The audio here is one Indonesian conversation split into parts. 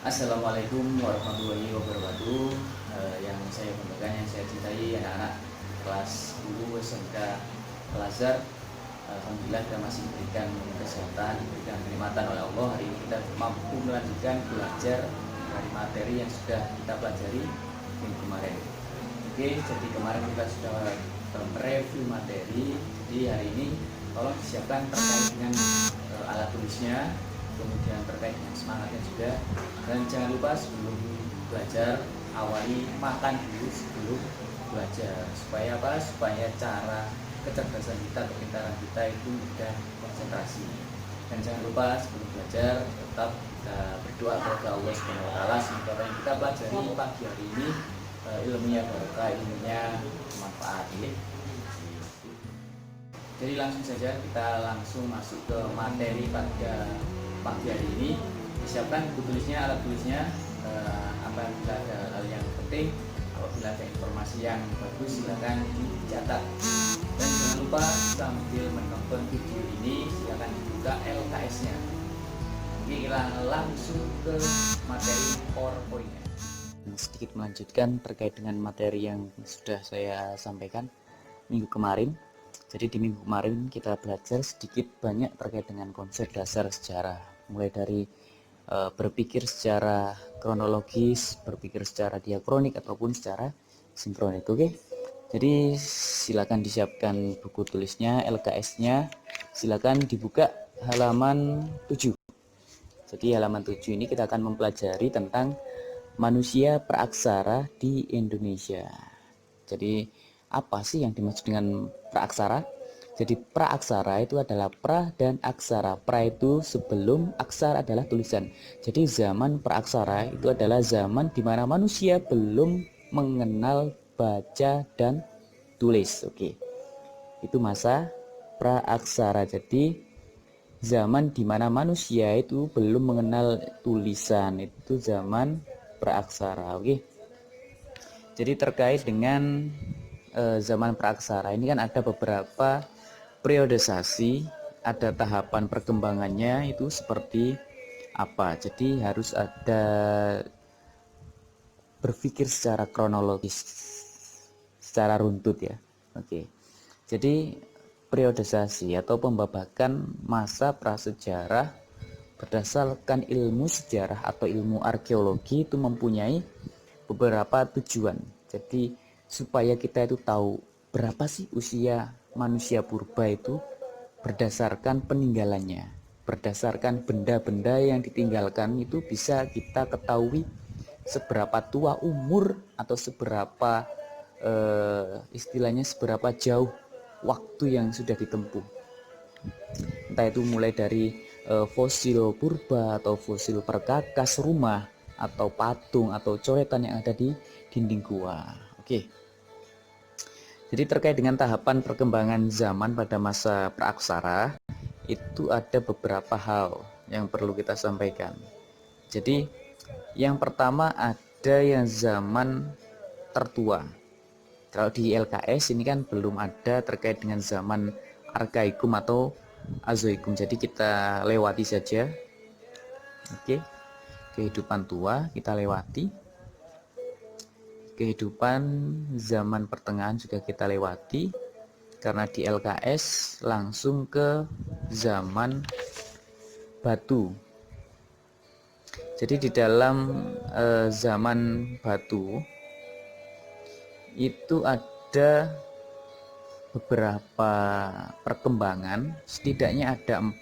Assalamualaikum warahmatullahi wabarakatuh. Yang saya banggakan, yang saya cintai anak-anak kelas 10 SMK Al-Azhar. Alhamdulillah kita masih diberikan kesehatan, diberikan kenikmatan oleh Allah. Hari ini kita mampu melanjutkan belajar dari materi yang sudah kita pelajari minggu kemarin. Oke, jadi kemarin kita sudah mereview materi. Jadi hari ini tolong disiapkan terkait dengan alat tulisnya, kemudian terkait dengan semangatnya juga. Dan jangan lupa sebelum belajar awali makan dulu sebelum belajar, supaya apa? Supaya cara kecerdasan kita, kepintaran kita itu mudah konsentrasi. Dan jangan lupa sebelum belajar tetap kita berdoa kepada Allah Subhanahu wa taala semoga apa yang kita pelajari pagi hari ini ilmunya barokah, ilmunya bermanfaat ya. Jadi langsung saja kita langsung masuk ke materi pada pagi hari ini. Siapkan buku tulisnya, alat tulisnya, apabila ada hal yang penting, apabila ada informasi yang bagus silakan dicatat. Dan jangan lupa sambil menonton video ini silakan dibuka LKS-nya. Oke, kita langsung ke materi PowerPoint-nya. Sedikit melanjutkan terkait dengan materi yang sudah saya sampaikan minggu kemarin. Jadi di minggu kemarin kita belajar sedikit banyak terkait dengan konsep dasar sejarah, mulai dari berpikir secara kronologis, berpikir secara diakronik ataupun secara sinkronik. Oke. Jadi silakan disiapkan buku tulisnya, LKS-nya. Silakan dibuka halaman 7. Jadi halaman 7 ini kita akan mempelajari tentang manusia praaksara di Indonesia. Jadi apa sih yang dimaksud dengan praaksara? Jadi praaksara itu adalah pra dan aksara. Pra itu sebelum, aksara adalah tulisan. Jadi zaman praaksara itu adalah zaman di mana manusia belum mengenal baca dan tulis. Oke. Itu masa praaksara. Jadi zaman di mana manusia itu belum mengenal tulisan, itu zaman praaksara. Oke. Jadi terkait dengan zaman praaksara ini kan ada beberapa periodisasi, ada tahapan perkembangannya itu seperti apa. Jadi harus ada berpikir secara kronologis, secara runtut ya. Oke. Jadi periodisasi atau pembabakan masa prasejarah berdasarkan ilmu sejarah atau ilmu arkeologi itu mempunyai beberapa tujuan. Jadi supaya kita itu tahu berapa sih usia manusia purba itu berdasarkan peninggalannya, berdasarkan benda-benda yang ditinggalkan itu bisa kita ketahui seberapa tua umur atau seberapa istilahnya seberapa jauh waktu yang sudah ditempuh. Entah itu mulai dari fosil purba atau fosil perkakas rumah atau patung atau coretan yang ada di dinding gua. Oke. Jadi terkait dengan tahapan perkembangan zaman pada masa praaksara itu ada beberapa hal yang perlu kita sampaikan. Jadi yang pertama ada yang zaman tertua. Kalau di LKS ini kan belum ada terkait dengan zaman arkaikum atau azoikum. Jadi kita lewati saja. Oke. Kehidupan tua kita lewati. Kehidupan zaman pertengahan juga kita lewati, karena di LKS langsung ke zaman batu. Jadi di dalam zaman batu itu ada beberapa perkembangan, setidaknya ada 4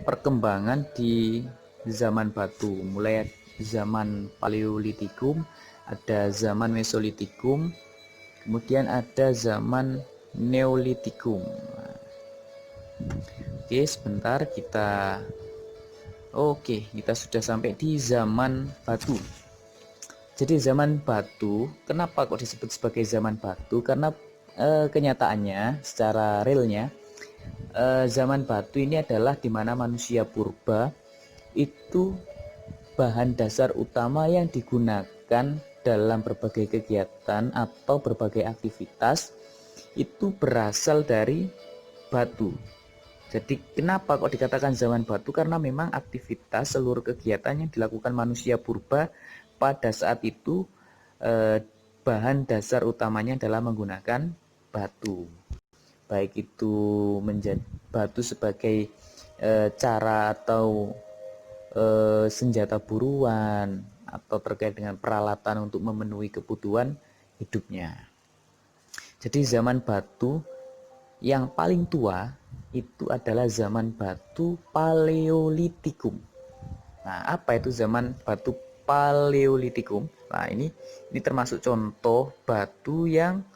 perkembangan di zaman batu, mulai zaman Paleolitikum, ada zaman Mesolitikum, kemudian ada zaman Neolitikum. Oke, sebentar kita sudah sampai di zaman batu. Jadi zaman batu, kenapa kok disebut sebagai zaman batu? Karena kenyataannya secara realnya zaman batu ini adalah dimana manusia purba itu bahan dasar utama yang digunakan dalam berbagai kegiatan atau berbagai aktivitas itu berasal dari batu. Jadi kenapa kok dikatakan zaman batu? Karena memang aktivitas seluruh kegiatan yang dilakukan manusia purba pada saat itu bahan dasar utamanya adalah menggunakan batu. Baik itu menjadi batu sebagai cara atau senjata buruan atau terkait dengan peralatan untuk memenuhi kebutuhan hidupnya. Jadi zaman batu yang paling tua itu adalah zaman batu Paleolitikum. Nah, apa itu zaman batu Paleolitikum? Nah, ini termasuk contoh batu yang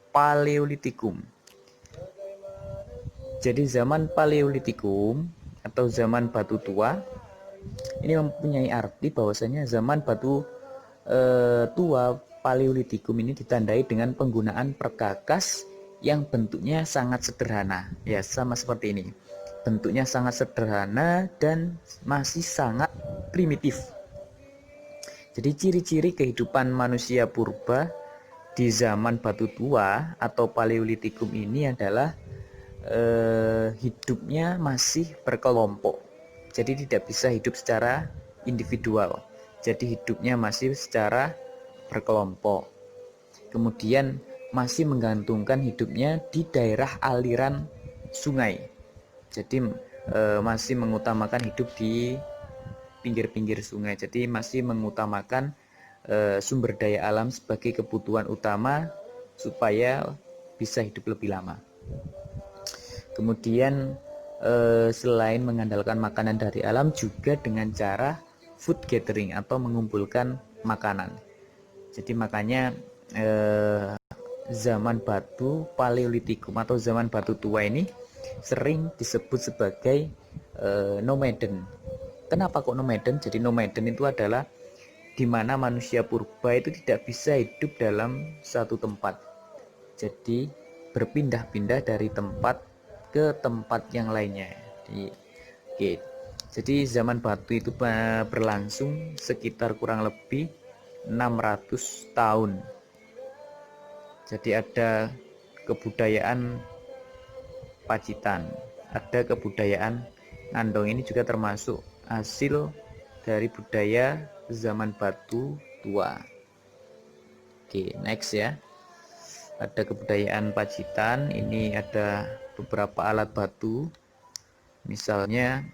Paleolitikum. Jadi zaman Paleolitikum atau zaman batu tua ini mempunyai arti bahwasanya zaman batu tua Paleolitikum ini ditandai dengan penggunaan perkakas yang bentuknya sangat sederhana, ya sama seperti ini. Bentuknya sangat sederhana dan masih sangat primitif. Jadi ciri-ciri kehidupan manusia purba di zaman batu tua atau Paleolitikum ini adalah hidupnya masih berkelompok. Jadi tidak bisa hidup secara individual. Jadi hidupnya masih secara berkelompok. Kemudian masih menggantungkan hidupnya di daerah aliran sungai. Jadi masih mengutamakan hidup di pinggir-pinggir sungai. Jadi masih mengutamakan sumber daya alam sebagai kebutuhan utama supaya bisa hidup lebih lama. Kemudian selain mengandalkan makanan dari alam juga dengan cara food gathering atau mengumpulkan makanan. Jadi makanya zaman batu Paleolitikum atau zaman batu tua ini sering disebut sebagai nomaden. Kenapa kok nomaden? Jadi nomaden itu adalah di mana manusia purba itu tidak bisa hidup dalam satu tempat. Jadi berpindah-pindah dari tempat ke tempat yang lainnya. Jadi zaman batu itu berlangsung sekitar kurang lebih 600 tahun. Jadi ada kebudayaan Pacitan, ada kebudayaan Ngandong, ini juga termasuk hasil dari budaya zaman batu tua. Oke, next ya. Ada kebudayaan Pacitan, ini ada beberapa alat batu. Misalnya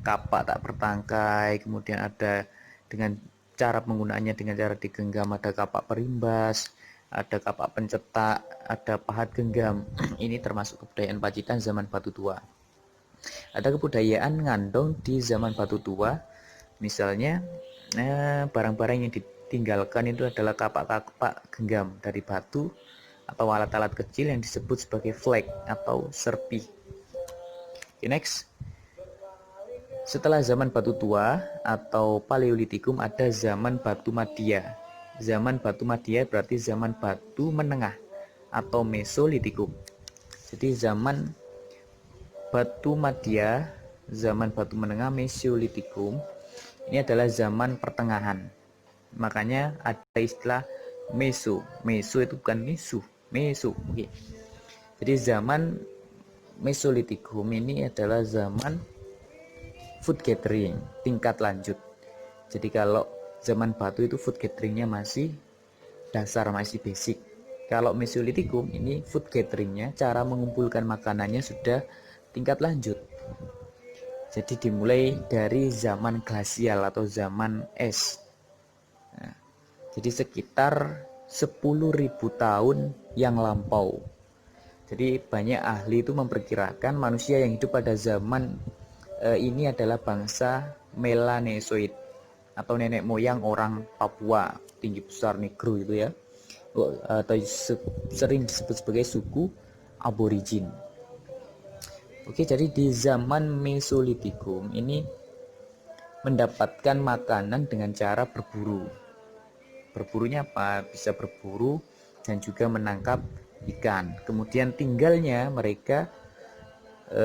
kapak tak bertangkai, kemudian ada dengan cara penggunaannya dengan cara digenggam, ada kapak perimbas, ada kapak pencetak, ada pahat genggam. Ini termasuk kebudayaan Pacitan zaman batu tua. Ada kebudayaan Ngandong di zaman batu tua. Misalnya barang-barang yang ditinggalkan itu adalah kapak-kapak genggam dari batu atau alat-alat kecil yang disebut sebagai flag atau serpi. Okay, next. Setelah zaman batu tua atau Paleolitikum ada zaman batu Madya. Zaman batu Madya berarti zaman batu menengah atau Mesolitikum. Jadi zaman batu Madya, zaman batu menengah Mesolitikum ini adalah zaman pertengahan. Makanya ada istilah Meso. Meso itu bukan Mesu, Meso. Okay. Jadi zaman Mesolitikum ini adalah zaman food gathering tingkat lanjut. Jadi kalau zaman batu itu food gatheringnya masih dasar, masih basic. Kalau Mesolitikum ini food gatheringnya, cara mengumpulkan makanannya sudah tingkat lanjut. Jadi dimulai dari zaman glasial atau zaman es. Nah, jadi sekitar 10.000 tahun yang lampau. Jadi banyak ahli itu memperkirakan manusia yang hidup pada zaman ini adalah bangsa Melanesoid atau nenek moyang orang Papua, tinggi besar negro itu ya, atau sering disebut sebagai suku aborigin. Oke, jadi di zaman Mesolitikum ini mendapatkan makanan dengan cara berburu. Berburunya apa? Bisa berburu dan juga menangkap ikan. Kemudian tinggalnya mereka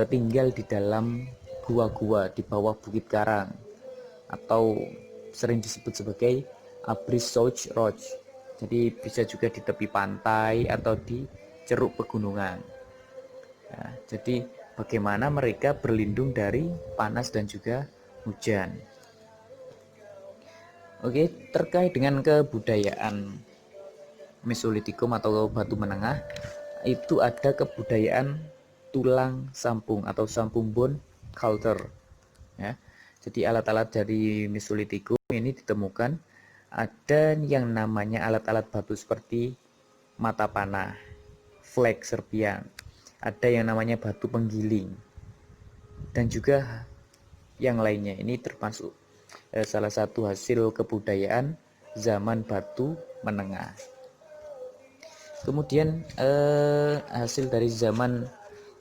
tinggal di dalam gua-gua di bawah bukit karang atau sering disebut sebagai Abrisoch Roch. Jadi bisa juga di tepi pantai atau di ceruk pegunungan. Nah, jadi bagaimana mereka berlindung dari panas dan juga hujan. Oke, terkait dengan kebudayaan Mesolitikum atau batu menengah, itu ada kebudayaan tulang sampung atau sampung bone culture ya. Jadi alat-alat dari Mesolitikum ini ditemukan, ada yang namanya alat-alat batu seperti mata panah, flag serpian, ada yang namanya batu penggiling, dan juga yang lainnya. Ini termasuk salah satu hasil kebudayaan zaman batu menengah. Kemudian hasil dari zaman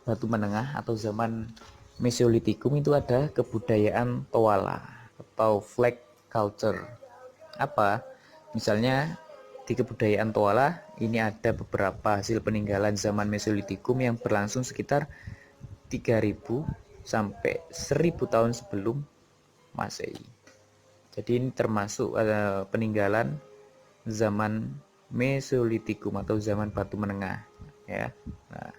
batu menengah atau zaman Mesolitikum itu ada kebudayaan Toala atau flag culture. Apa? Misalnya di kebudayaan Toala ini ada beberapa hasil peninggalan zaman Mesolitikum yang berlangsung sekitar 3000 sampai 1000 tahun sebelum Masehi. Jadi ini termasuk peninggalan zaman Mesolitikum atau zaman batu menengah ya. Nah,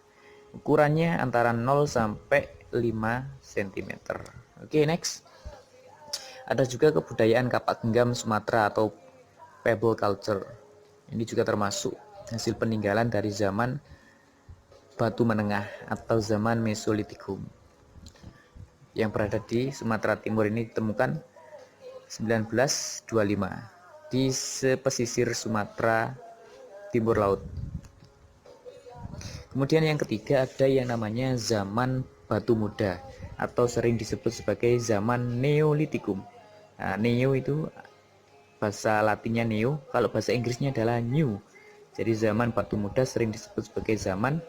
ukurannya antara 0 sampai 5 cm. Oke, next. Ada juga kebudayaan kapak genggam Sumatera atau pebble culture. Ini juga termasuk hasil peninggalan dari zaman batu menengah atau zaman Mesolitikum yang berada di Sumatera Timur. Ini ditemukan 1925 di pesisir Sumatera Timur Laut. Kemudian yang ketiga ada yang namanya zaman batu muda atau sering disebut sebagai zaman Neolitikum. Nah, neo itu bahasa latinnya neo, kalau bahasa Inggrisnya adalah new. Jadi zaman batu muda sering disebut sebagai zaman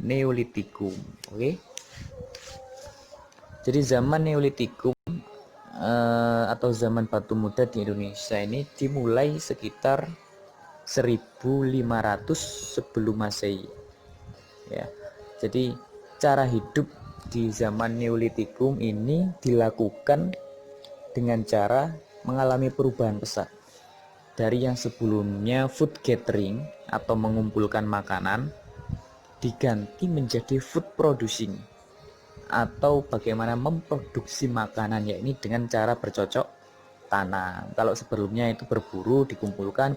Neolitikum. Oke. Jadi zaman Neolitikum atau zaman batu muda di Indonesia ini dimulai sekitar 1500 sebelum Masehi. Ya, jadi cara hidup di zaman Neolitikum ini dilakukan dengan cara mengalami perubahan pesat. Dari yang sebelumnya food gathering atau mengumpulkan makanan diganti menjadi food producing atau bagaimana memproduksi makanan, yakni dengan cara bercocok tanam. Kalau sebelumnya itu berburu dikumpulkan,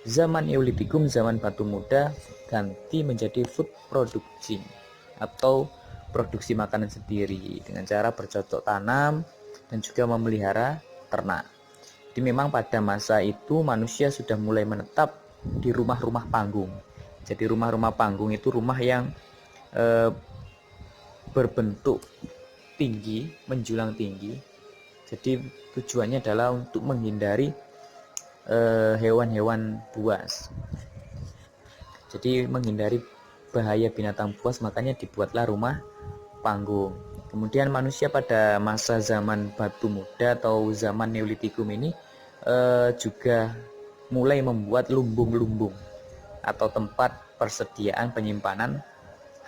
zaman Neolitikum, zaman batu muda ganti menjadi food producing atau produksi makanan sendiri dengan cara bercocok tanam dan juga memelihara ternak. Jadi memang pada masa itu manusia sudah mulai menetap di rumah-rumah panggung. Jadi rumah-rumah panggung itu rumah yang berbentuk tinggi, menjulang tinggi. Jadi tujuannya adalah untuk menghindari hewan-hewan buas. Jadi menghindari bahaya binatang buas, makanya dibuatlah rumah panggung. Kemudian manusia pada masa zaman batu muda atau zaman Neolitikum ini juga mulai membuat lumbung-lumbung atau tempat persediaan penyimpanan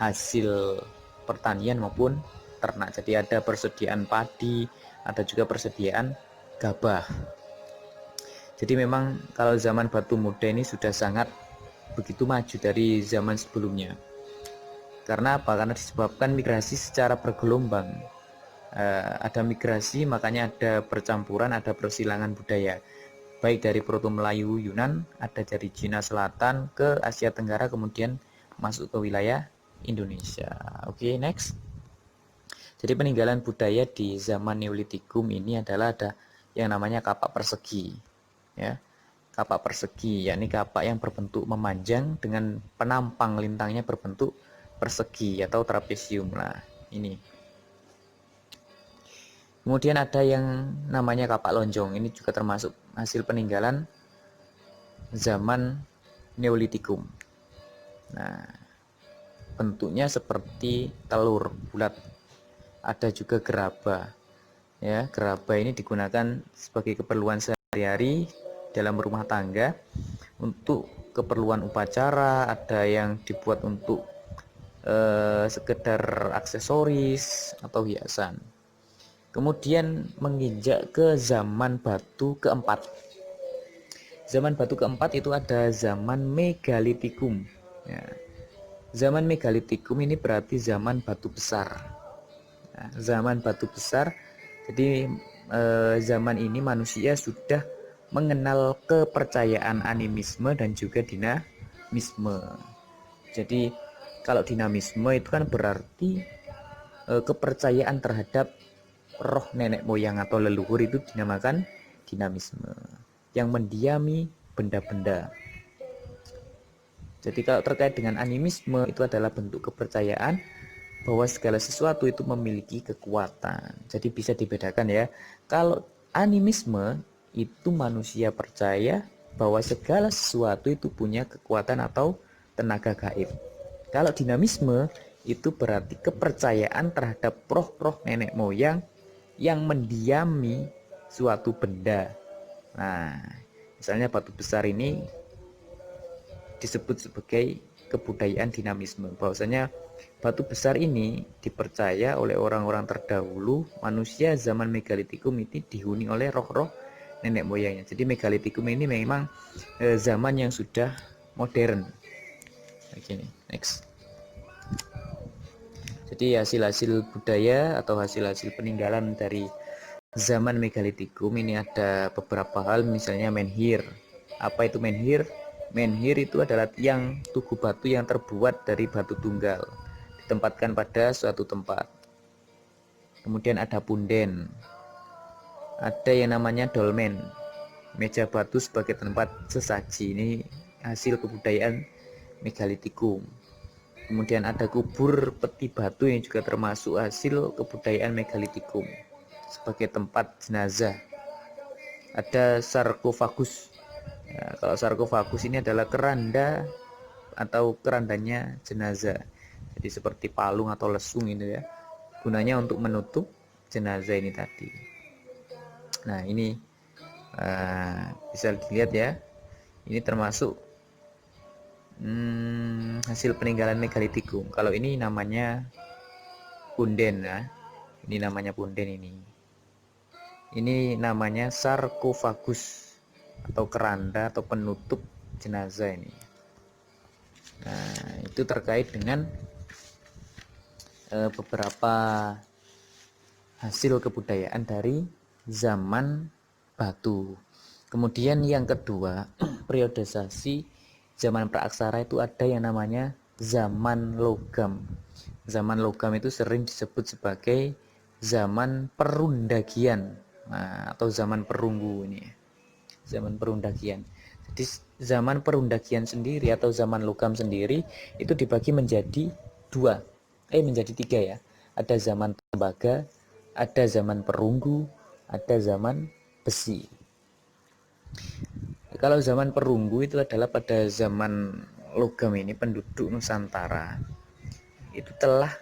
hasil pertanian maupun ternak. Jadi ada persediaan padi, ada juga persediaan gabah. Jadi memang kalau zaman batu muda ini sudah sangat begitu maju dari zaman sebelumnya. Karena apa? Karena disebabkan migrasi secara bergelombang. Ada migrasi, makanya ada percampuran, ada persilangan budaya. Baik dari Proto Melayu Yunan, ada dari Cina Selatan ke Asia Tenggara, kemudian masuk ke wilayah Indonesia. Oke, next. Jadi peninggalan budaya di zaman Neolitikum ini adalah ada yang namanya kapak persegi. Ya, kapak persegi, yakni kapak yang berbentuk memanjang dengan penampang lintangnya berbentuk persegi atau trapesium lah ini. Kemudian ada yang namanya kapak lonjong, ini juga termasuk hasil peninggalan zaman Neolitikum. Nah, bentuknya seperti telur bulat. Ada juga gerabah. Ya, gerabah ini digunakan sebagai keperluan sehari-hari dalam rumah tangga, untuk keperluan upacara, ada yang dibuat untuk sekedar aksesoris atau hiasan. Kemudian menginjak ke zaman batu keempat. Zaman batu keempat itu ada zaman Megalitikum. Ya. Zaman megalitikum ini berarti zaman batu besar. Nah, zaman batu besar, jadi zaman ini manusia sudah mengenal kepercayaan animisme dan juga dinamisme. Jadi kalau dinamisme itu kan berarti kepercayaan terhadap roh nenek moyang atau leluhur, itu dinamakan dinamisme, yang mendiami benda-benda. Jadi kalau terkait dengan animisme, itu adalah bentuk kepercayaan bahwa segala sesuatu itu memiliki kekuatan. Jadi bisa dibedakan ya. Kalau animisme itu manusia percaya bahwa segala sesuatu itu punya kekuatan atau tenaga gaib. Kalau dinamisme itu berarti kepercayaan terhadap roh-roh nenek moyang yang mendiami suatu benda. Nah, misalnya batu besar ini disebut sebagai kebudayaan dinamisme, bahwasanya batu besar ini dipercaya oleh orang-orang terdahulu manusia zaman megalitikum ini dihuni oleh roh-roh nenek moyangnya. Jadi megalitikum ini memang zaman yang sudah modern. Oke, next. Jadi hasil-hasil budaya atau hasil-hasil peninggalan dari zaman megalitikum ini ada beberapa hal, misalnya menhir. Apa itu menhir? Menhir itu adalah tiang tugu batu yang terbuat dari batu tunggal, ditempatkan pada suatu tempat. Kemudian ada punden, ada yang namanya dolmen, meja batu sebagai tempat sesaji. Ini hasil kebudayaan megalitikum. Kemudian ada kubur peti batu yang juga termasuk hasil kebudayaan megalitikum sebagai tempat jenazah. Ada sarkofagus. Ya, kalau sarkofagus ini adalah keranda atau kerandanya jenazah. Jadi seperti palung atau lesung ini ya. Gunanya untuk menutup jenazah ini tadi. Nah, ini bisa dilihat ya. Ini termasuk hasil peninggalan megalitikum. Kalau ini namanya punden ya. Ini namanya punden ini. Ini namanya sarkofagus atau keranda atau penutup jenazah ini. Nah, itu terkait dengan beberapa hasil kebudayaan dari zaman batu. Kemudian yang kedua, periodisasi zaman praaksara itu ada yang namanya zaman logam. Zaman logam itu sering disebut sebagai zaman perundagian, atau zaman perunggu ini. Zaman perundagian. Jadi zaman perundagian sendiri atau zaman logam sendiri itu dibagi menjadi menjadi tiga ya. Ada zaman tembaga, ada zaman perunggu, ada zaman besi. Kalau zaman perunggu itu adalah pada zaman logam ini penduduk Nusantara itu telah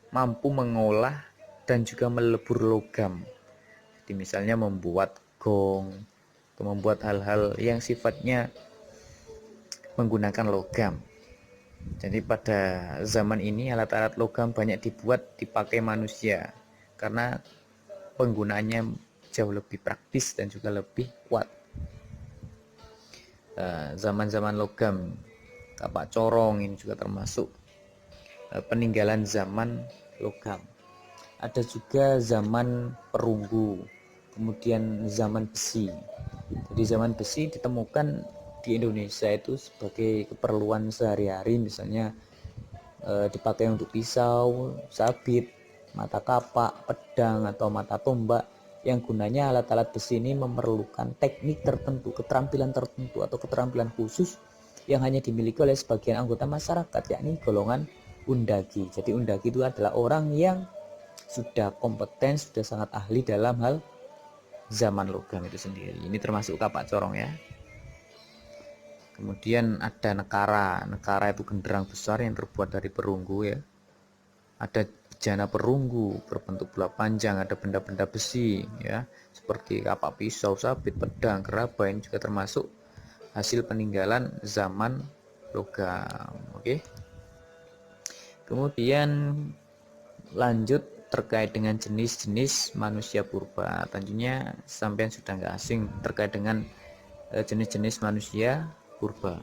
mampu mengolah dan juga melebur logam. Jadi misalnya membuat gong atau membuat hal-hal yang sifatnya menggunakan logam. Jadi pada zaman ini alat-alat logam banyak dipakai manusia karena penggunaannya jauh lebih praktis dan juga lebih kuat. Zaman-zaman logam, kapak corong ini juga termasuk peninggalan zaman logam. Ada juga zaman perunggu, kemudian zaman besi. Jadi zaman besi ditemukan di Indonesia itu sebagai keperluan sehari-hari, misalnya dipakai untuk pisau, sabit, mata kapak, pedang, atau mata tombak, yang gunanya alat-alat besi ini memerlukan teknik tertentu, keterampilan tertentu atau keterampilan khusus yang hanya dimiliki oleh sebagian anggota masyarakat, yakni golongan undagi. Jadi undagi itu adalah orang yang sudah kompeten, sudah sangat ahli dalam hal zaman logam itu sendiri. Ini termasuk kapak corong ya. Kemudian ada nekara. Nekara itu genderang besar yang terbuat dari perunggu ya. Ada bejana perunggu berbentuk bola panjang, ada benda-benda besi ya, seperti kapak pisau, sabit, pedang, gerabah. Ini juga termasuk hasil peninggalan zaman logam. Oke. Kemudian lanjut terkait dengan jenis-jenis manusia purba. Tentunya sampean sudah nggak asing terkait dengan jenis-jenis manusia purba.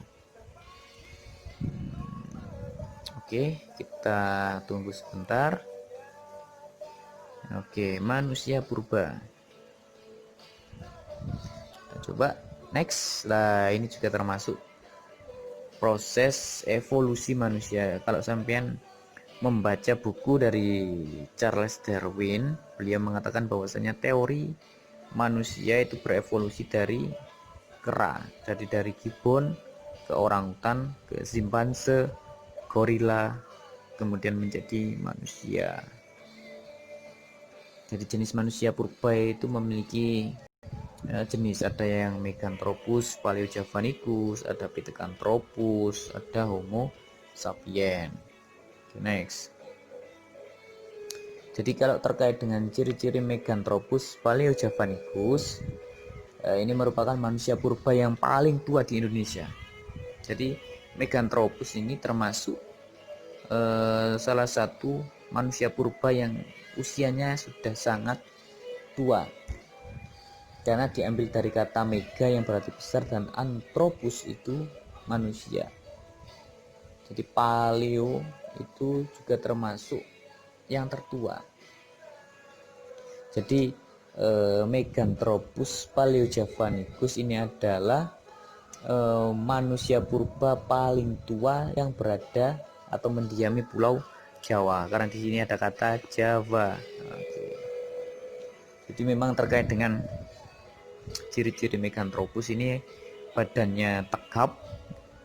Oke, kita tunggu sebentar. Oke, manusia purba. Kita coba next. Nah, ini juga termasuk proses evolusi manusia. Kalau sampean membaca buku dari Charles Darwin, beliau mengatakan bahwasanya teori manusia itu berevolusi dari kera, jadi dari gibbon ke orangutan ke simpanse, gorila, kemudian menjadi manusia. Jadi jenis manusia purba itu memiliki jenis, ada yang Meganthropus paleojavanicus, ada Pithecanthropus, ada Homo sapiens. Next. Jadi kalau terkait dengan ciri-ciri Meganthropus paleojavanicus, ini merupakan manusia purba yang paling tua di Indonesia. Jadi Meganthropus ini termasuk salah satu manusia purba yang usianya sudah sangat tua, karena diambil dari kata mega yang berarti besar dan anthropus itu manusia. Jadi paleo itu juga termasuk yang tertua. Jadi Meganthropus paleojavanicus ini adalah manusia purba paling tua yang berada atau mendiami pulau Jawa, karena di sini ada kata Jawa. Oke. Jadi memang terkait dengan ciri-ciri Meganthropus ini, badannya tegap,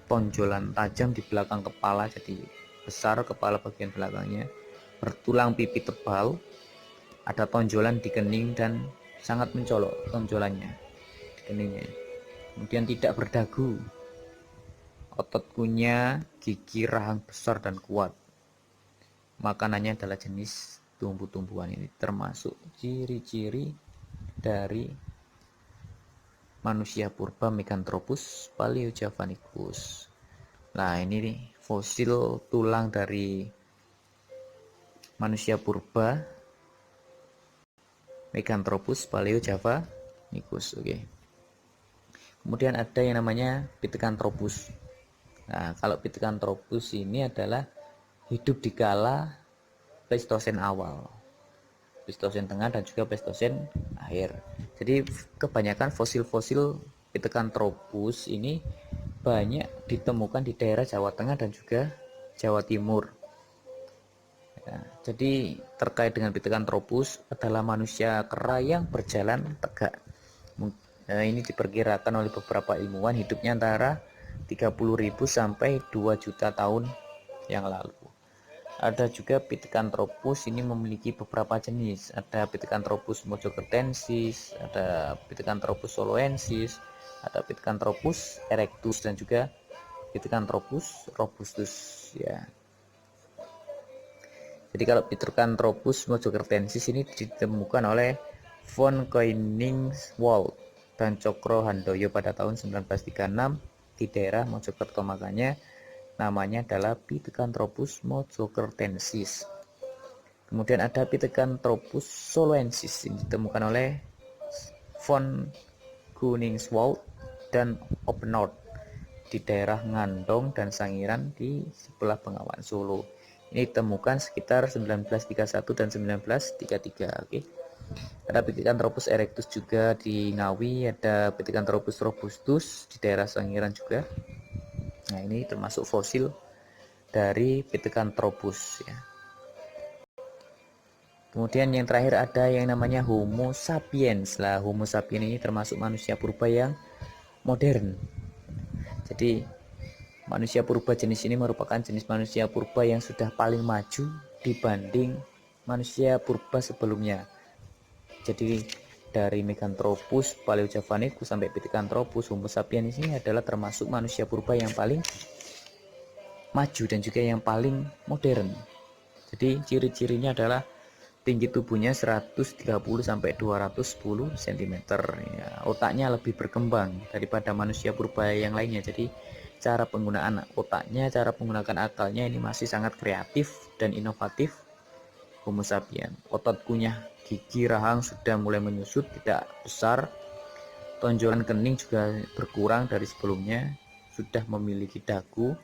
tonjolan tajam di belakang kepala, jadi besar kepala bagian belakangnya, bertulang pipi tebal, ada tonjolan di kening dan sangat mencolok tonjolannya di keningnya. Kemudian tidak berdagu, otot kunyah, gigi, rahang besar dan kuat. Makanannya adalah jenis tumbuh-tumbuhan. Ini termasuk ciri-ciri dari manusia purba Meganthropus paleojavanicus. Nah, ini nih fosil tulang dari manusia purba Meganthropus paleojavanicus. Oke. Kemudian ada yang namanya Pithecanthropus. Nah, kalau Pithecanthropus ini adalah hidup di kala Pleistosen awal, Pleistosen tengah dan juga Pleistosen akhir. Jadi kebanyakan fosil-fosil Pithecanthropus ini banyak ditemukan di daerah Jawa Tengah dan juga Jawa Timur. Ya, jadi terkait dengan Pithecanthropus adalah manusia kera yang berjalan tegak. Ini diperkirakan oleh beberapa ilmuwan hidupnya antara 30.000 sampai 2 juta tahun yang lalu. Ada juga Pithecanthropus ini memiliki beberapa jenis. Ada Pithecanthropus mojokertensis, ada Pithecanthropus soloensis, ada Pithecanthropus erectus dan juga Pithecanthropus robustus ya. Jadi kalau Pithecanthropus mojokertensis ini ditemukan oleh von Koenigswald dan Cokro Handoyo pada tahun 1936 di daerah Mojokerto, makanya namanya adalah Pithecanthropus mojokertensis. Kemudian ada Pithecanthropus soloensis, ini ditemukan oleh von Koenigswald dan Oppenord di daerah Ngandong dan Sangiran di sebelah Bengawan Solo. Ini ditemukan sekitar 1931 dan 1933. Oke. Ada Pithecanthropus erectus juga di Ngawi, ada Pithecanthropus robustus di daerah Sangiran juga. Nah, ini termasuk fosil dari Pithecanthropus ya. Kemudian yang terakhir ada yang namanya Homo sapiens. Lah, Homo sapiens ini termasuk manusia purba yang modern. Jadi manusia purba jenis ini merupakan jenis manusia purba yang sudah paling maju dibanding manusia purba sebelumnya. Jadi dari Meganthropus paleojavanicus sampai Pithecanthropus, Homo sapiens ini adalah termasuk manusia purba yang paling maju dan juga yang paling modern. Jadi ciri-cirinya adalah tinggi tubuhnya 130 sampai 210 cm ya. Otaknya lebih berkembang daripada manusia purba yang lainnya. Jadi cara penggunaan otaknya, cara menggunakan akalnya ini masih sangat kreatif dan inovatif Homo sapiens. Otot kunyah, gigi, rahang sudah mulai menyusut, tidak besar. Tonjolan kening juga berkurang dari sebelumnya. Sudah memiliki dagu.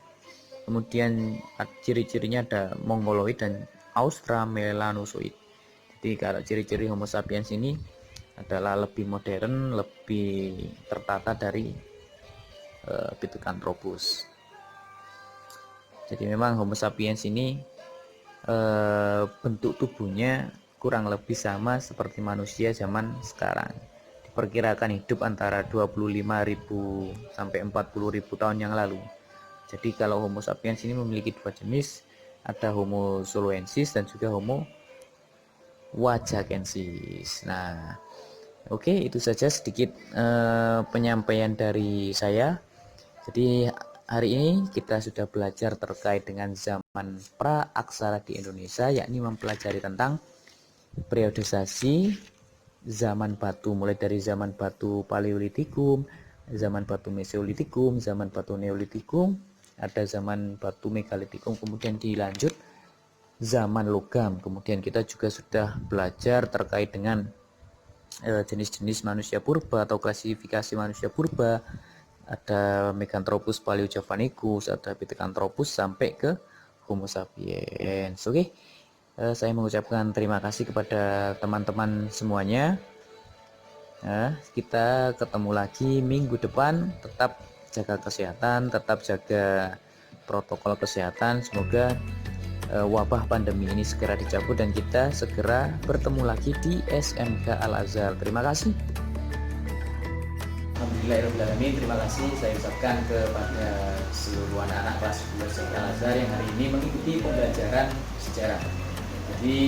Kemudian ciri-cirinya ada mongoloid dan australopithecus. Jadi kalau ciri-ciri Homo sapiens ini adalah lebih modern, lebih tertata dari Pithecanthropus. Jadi memang Homo sapiens ini bentuk tubuhnya kurang lebih sama seperti manusia zaman sekarang. Diperkirakan hidup antara 25.000 sampai 40.000 tahun yang lalu. Jadi kalau Homo sapiens ini memiliki dua jenis, ada Homo zuluensis dan juga Homo wajakensis. Nah, oke, itu saja sedikit penyampaian dari saya. Jadi hari ini kita sudah belajar terkait dengan zaman pra-aksara di Indonesia, yakni mempelajari tentang periodisasi zaman batu, mulai dari zaman batu Paleolitikum, zaman batu Mesolitikum, zaman batu Neolitikum, ada zaman batu Megalitikum, kemudian dilanjut zaman logam. Kemudian kita juga sudah belajar terkait dengan jenis-jenis manusia purba atau klasifikasi manusia purba. Ada Meganthropus paleojavanicus, ada Pithecanthropus sampai ke Homo sapiens. Oke, saya mengucapkan terima kasih kepada teman-teman semuanya. Nah, kita ketemu lagi minggu depan. Tetap jaga kesehatan, tetap jaga protokol kesehatan. Semoga wabah pandemi ini segera dicabut dan kita segera bertemu lagi di SMK Al-Azhar. Terima kasih. Alhamdulillahirrahmanirrahim. Terima kasih saya ucapkan kepada seluruh anak-anak kelas 12 SMK Al-Azhar yang hari ini mengikuti pembelajaran sejarah. Jadi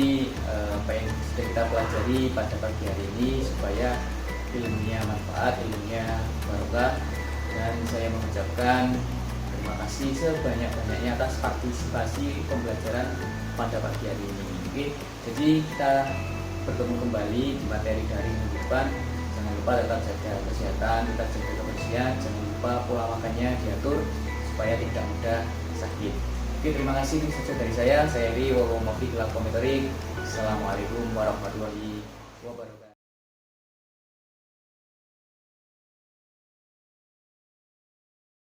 apa yang sudah kita pelajari pada pagi hari ini supaya ilmunya manfaat, ilmunya barokah, dan saya mengucapkan terima kasih sebanyak-banyaknya atas partisipasi pembelajaran pada pagi hari ini. Oke, jadi kita bertemu kembali di materi dari minggu depan. Jangan lupa tetap jaga kesehatan, tetap jaga kebersihan, jangan lupa pola makannya diatur supaya tidak mudah sakit. Oke, terima kasih. Itu saja dari saya Ri Wawomofi Gelap Komentarik. Assalamualaikum warahmatullahi wabarakatuh.